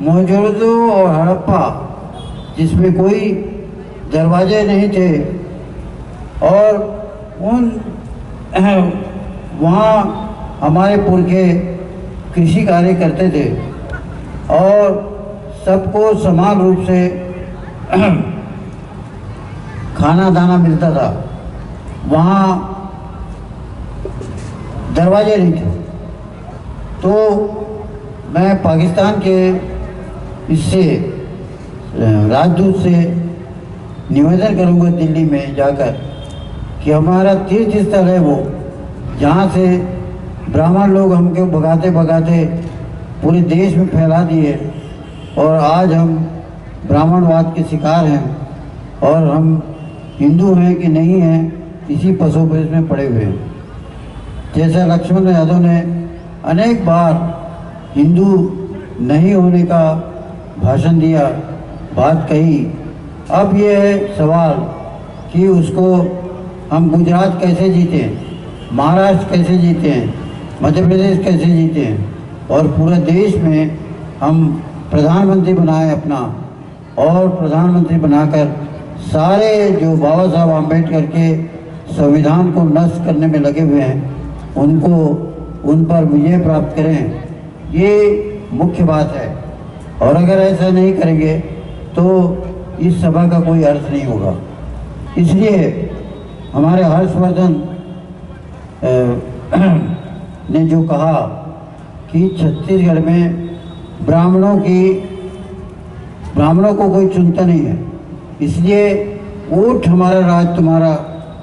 मोहनजोदड़ो और हड़प्पा, जिसमें कोई दरवाजे नहीं थे, और उन वहाँ हमारे पुरखे कृषि कार्य करते थे और सबको समान रूप से खाना दाना मिलता था। वहाँ दरवाजे नहीं थे। तो मैं पाकिस्तान के इससे राजदूत से निवेदन करूँगा दिल्ली में जाकर कि हमारा तीर्थ स्थल है वो, जहाँ से ब्राह्मण लोग हमको भगाते भगाते पूरे देश में फैला दिए और आज हम ब्राह्मणवाद के शिकार हैं और हम हिंदू हैं कि नहीं हैं इसी पसोपेश में पड़े हुए हैं। जैसा लक्ष्मण यादव ने अनेक बार हिंदू नहीं होने का भाषण दिया, बात कही, अब ये है सवाल कि उसको हम गुजरात कैसे जीते हैं, महाराष्ट्र कैसे जीते हैं, मध्य प्रदेश कैसे जीते हैं और पूरे देश में हम प्रधानमंत्री बनाए अपना, और प्रधानमंत्री बनाकर सारे जो बाबा साहब आम्बेडकर के संविधान को नष्ट करने में लगे हुए हैं उनको उन पर विजय प्राप्त करें, ये मुख्य बात है। और अगर ऐसा नहीं करेंगे तो इस सभा का कोई अर्थ नहीं होगा। इसलिए हमारे हर्षवर्धन ने जो कहा कि छत्तीसगढ़ में ब्राह्मणों को कोई चुनता नहीं है, इसलिए वोट हमारा राज तुम्हारा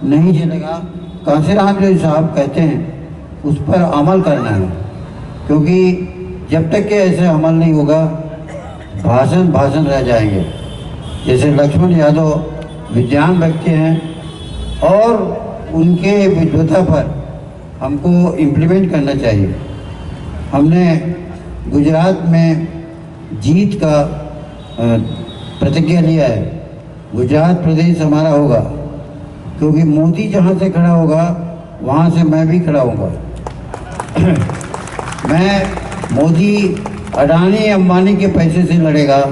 नहीं चलेगा, कांशीराम जो साहब कहते हैं उस पर अमल करना है, क्योंकि जब तक कि ऐसे अमल नहीं होगा भाषण रह जाएंगे। जैसे लक्ष्मण यादव विद्वान व्यक्ति हैं और उनके विद्वता पर हमको इम्प्लीमेंट करना चाहिए। हमने गुजरात में जीत का प्रतिज्ञा लिया है, गुजरात प्रदेश हमारा होगा, क्योंकि मोदी जहाँ से खड़ा होगा वहाँ से मैं भी खड़ा होऊंगा। मोदी अडानी अंबानी के पैसे से लड़ेगा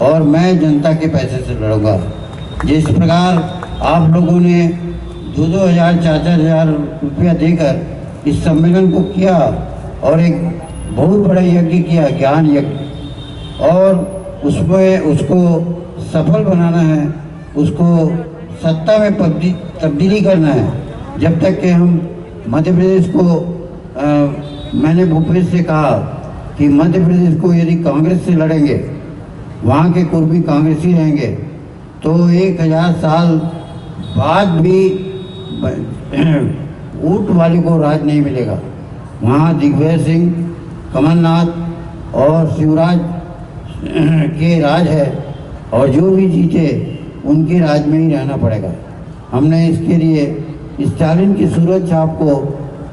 और मैं जनता के पैसे से लड़ूंगा। जिस प्रकार आप लोगों ने 2,000 4,000 रुपया देकर इस सम्मेलन को किया और एक बहुत बड़ा यज्ञ किया, ज्ञान यज्ञ, और उसमें उसको सफल बनाना है, उसको सत्ता में तब्दीली करना है। जब तक कि हम मध्य प्रदेश को मैंने भूपेश से कहा कि मध्य प्रदेश को यदि कांग्रेस से लड़ेंगे, वहाँ के कुर्मी कांग्रेसी रहेंगे, तो 1000 साल बाद भी ऊँट वाले को राज नहीं मिलेगा। वहाँ दिग्विजय सिंह, कमलनाथ और शिवराज के राज है और जो भी जीते उनके राज में ही रहना पड़ेगा। हमने इसके लिए स्टालिन की सूरज छाप को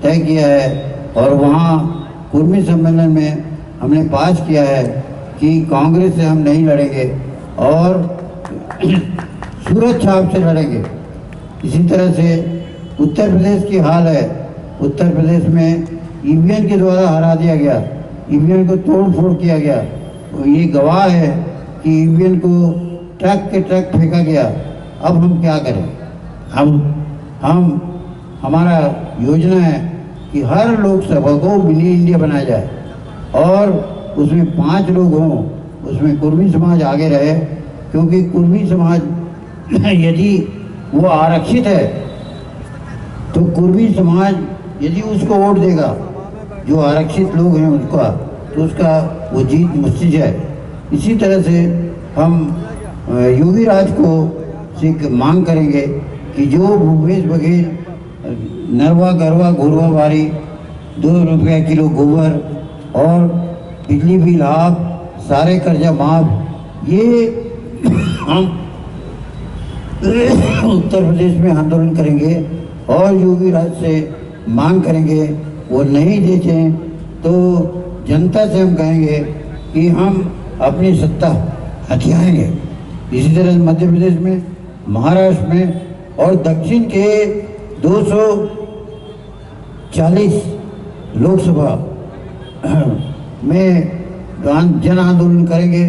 तय किया है और वहाँ कुर्मी सम्मेलन में हमने पास किया है कि कांग्रेस से हम नहीं लड़ेंगे और सूरज छाप से लड़ेंगे। इसी तरह से उत्तर प्रदेश की हाल है। उत्तर प्रदेश में ईवीएम के द्वारा हरा दिया गया, ईवीएम को तोड़ फोड़ किया गया। तो ये गवाह है कि ईवीएम को ट्रक के ट्रक फेंका गया। अब हम क्या करें? हमारा योजना है कि हर लोकसभा को मिनी इंडिया बनाया जाए और उसमें 5 लोग हों, उसमें कुर्मी समाज आगे रहे, क्योंकि कुर्मी समाज यदि वो आरक्षित है तो कुर्मी समाज यदि उसको वोट देगा, जो आरक्षित लोग हैं उनका, तो उसका वो जीत निश्चित है। इसी तरह से हम योगी राज को से मांग करेंगे कि जो भूपेश बघेल नरवा गरवा घुरवा वारी 2 रुपये किलो गोबर और बिजली बिल हाफ, सारे कर्जा माफ, ये हम उत्तर प्रदेश में आंदोलन करेंगे और योगी राज से मांग करेंगे। वो नहीं देते तो जनता से हम कहेंगे कि हम अपनी सत्ता हथियाएंगे। इसी तरह मध्य प्रदेश में, महाराष्ट्र में और दक्षिण के 240 लोकसभा में जन आंदोलन करेंगे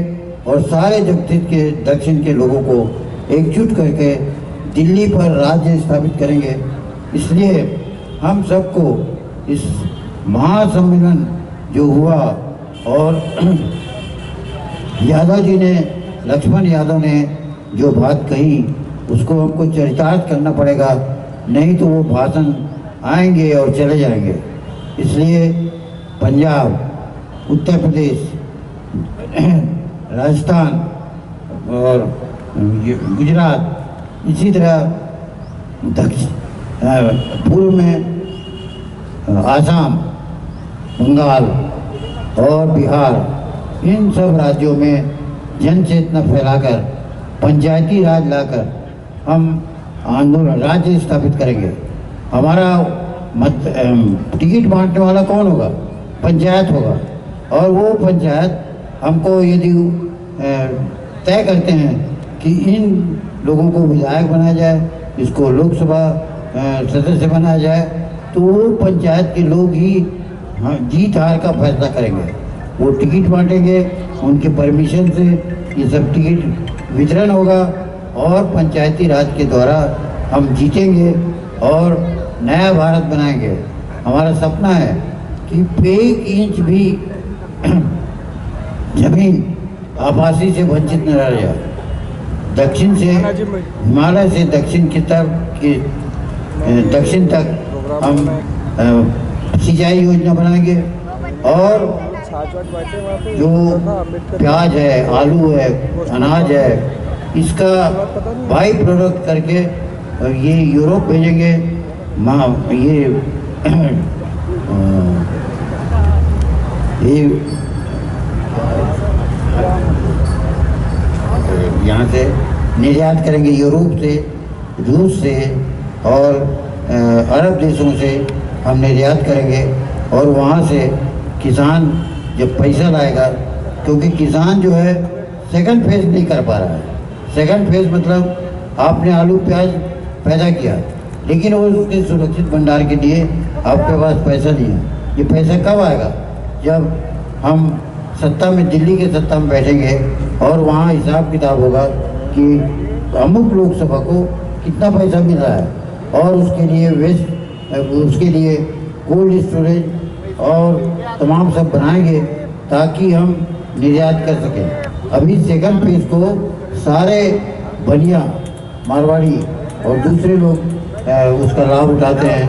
और सारे जगत के दक्षिण के लोगों को एकजुट करके दिल्ली पर राज्य स्थापित करेंगे। इसलिए हम सबको इस महासम्मेलन जो हुआ और यादव जी ने, लक्ष्मण यादव ने जो बात कही उसको हमको चरितार्थ करना पड़ेगा, नहीं तो वो भाषण आएंगे और चले जाएंगे। इसलिए पंजाब, उत्तर प्रदेश, राजस्थान और गुजरात, इसी तरह पूर्व में आसाम, बंगाल और बिहार, इन सब राज्यों में जन चेतना फैलाकर पंचायती राज लाकर हम आंदोलन राज्य स्थापित करेंगे। हमारा टिकट बांटने वाला कौन होगा? पंचायत होगा। और वो पंचायत हमको यदि तय करते हैं कि इन लोगों को विधायक बनाया जाए, इसको लोकसभा सदस्य बनाया जाए, तो वो पंचायत के लोग ही जीत हार का फैसला करेंगे। वो टिकट बांटेंगे, उनके परमिशन से ये सब टिकट वितरण होगा और पंचायती राज के द्वारा हम जीतेंगे और नया भारत बनाएंगे। हमारा सपना है कि 1 इंच भी जमीन आबादी से वंचित न रह जाए। दक्षिण से, हिमालय से दक्षिण की तरफ की दक्षिण तक हम सिंचाई योजना बनाएंगे और जो प्याज है, आलू है, अनाज है, इसका बाई प्रोडक्ट करके ये यूरोप भेजेंगे। ये यहाँ से निर्यात करेंगे, यूरोप से, रूस से और अरब देशों से हम निर्यात करेंगे। और वहाँ से किसान जब पैसा लाएगा, क्योंकि किसान जो है सेकंड फेज नहीं कर पा रहा है। सेकंड फेज मतलब आपने आलू प्याज पैदा किया, लेकिन वो उसके सुरक्षित भंडार के लिए आपके पास पैसा नहीं है। ये पैसा कब आएगा? जब हम सत्ता में, दिल्ली के सत्ता में बैठेंगे और वहाँ हिसाब किताब होगा कि अमुक लोकसभा को कितना पैसा मिल रहा है और उसके लिए कोल्ड स्टोरेज और तमाम सब बनाएंगे ताकि हम निर्यात कर सकें। अभी सेकंड फेज को सारे बनिया, मारवाड़ी और दूसरे लोग उसका लाभ उठाते हैं,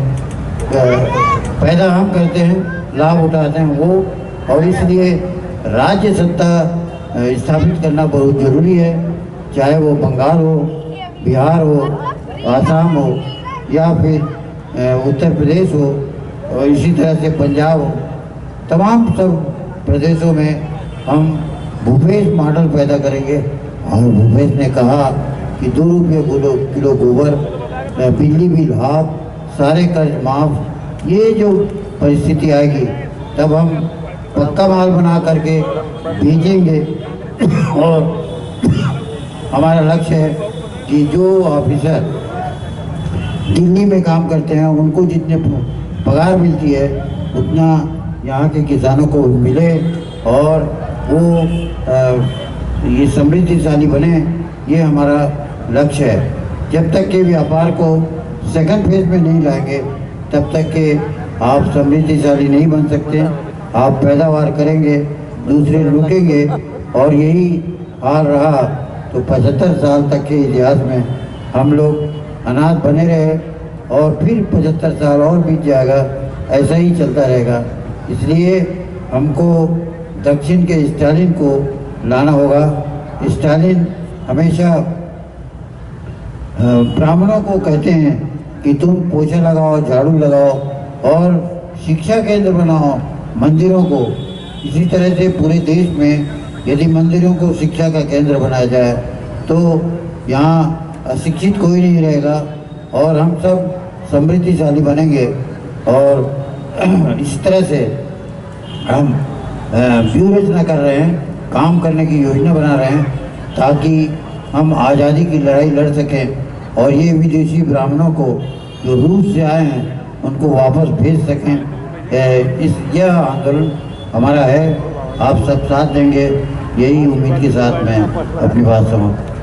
पैदा हम करते हैं, लाभ उठाते हैं वो। और इसलिए राज्य सत्ता स्थापित करना बहुत ज़रूरी है, चाहे वो बंगाल हो, बिहार हो, आसाम हो या फिर उत्तर प्रदेश हो और इसी तरह से पंजाब हो। तमाम सब प्रदेशों में हम भूपेश मॉडल पैदा करेंगे। और भूपेश ने कहा कि 2 रुपये किलो गोबर, बिजली बिल हाफ, सारे कर्ज माफ। ये जो परिस्थिति आएगी तब हम पक्का माल बना करके भेजेंगे। और हमारा लक्ष्य है कि जो ऑफिसर दिल्ली में काम करते हैं उनको जितने पगार मिलती है उतना यहाँ के किसानों को मिले और वो ये समृद्धिशाली बने। ये हमारा लक्ष्य है। जब तक के व्यापार को सेकंड फेज में नहीं लाएंगे तब तक के आप समृद्धिशाली नहीं बन सकते। आप पैदावार करेंगे, दूसरे रुकेंगे और यही हाल रहा तो 75 साल तक के इतिहास में हम लोग अनाथ बने रहे और फिर 75 साल और बीत जाएगा, ऐसा ही चलता रहेगा। इसलिए हमको दक्षिण के स्टालिन को लाना होगा। स्टालिन हमेशा ब्राह्मणों को कहते हैं कि तुम पोछा लगाओ, झाड़ू लगाओ और शिक्षा केंद्र बनाओ मंदिरों को। इसी तरह से पूरे देश में यदि मंदिरों को शिक्षा का केंद्र बनाया जाए तो यहाँ अशिक्षित कोई नहीं रहेगा और हम सब समृद्धिशाली बनेंगे। और इस तरह से हम व्यूह रचना कर रहे हैं, काम करने की योजना बना रहे हैं ताकि हम आज़ादी की लड़ाई लड़ सकें और ये विदेशी ब्राह्मणों को जो रूस से आए हैं उनको वापस भेज सकें। यह आंदोलन हमारा है। आप सब साथ देंगे, यही उम्मीद के साथ मैं अपनी बात समाप्त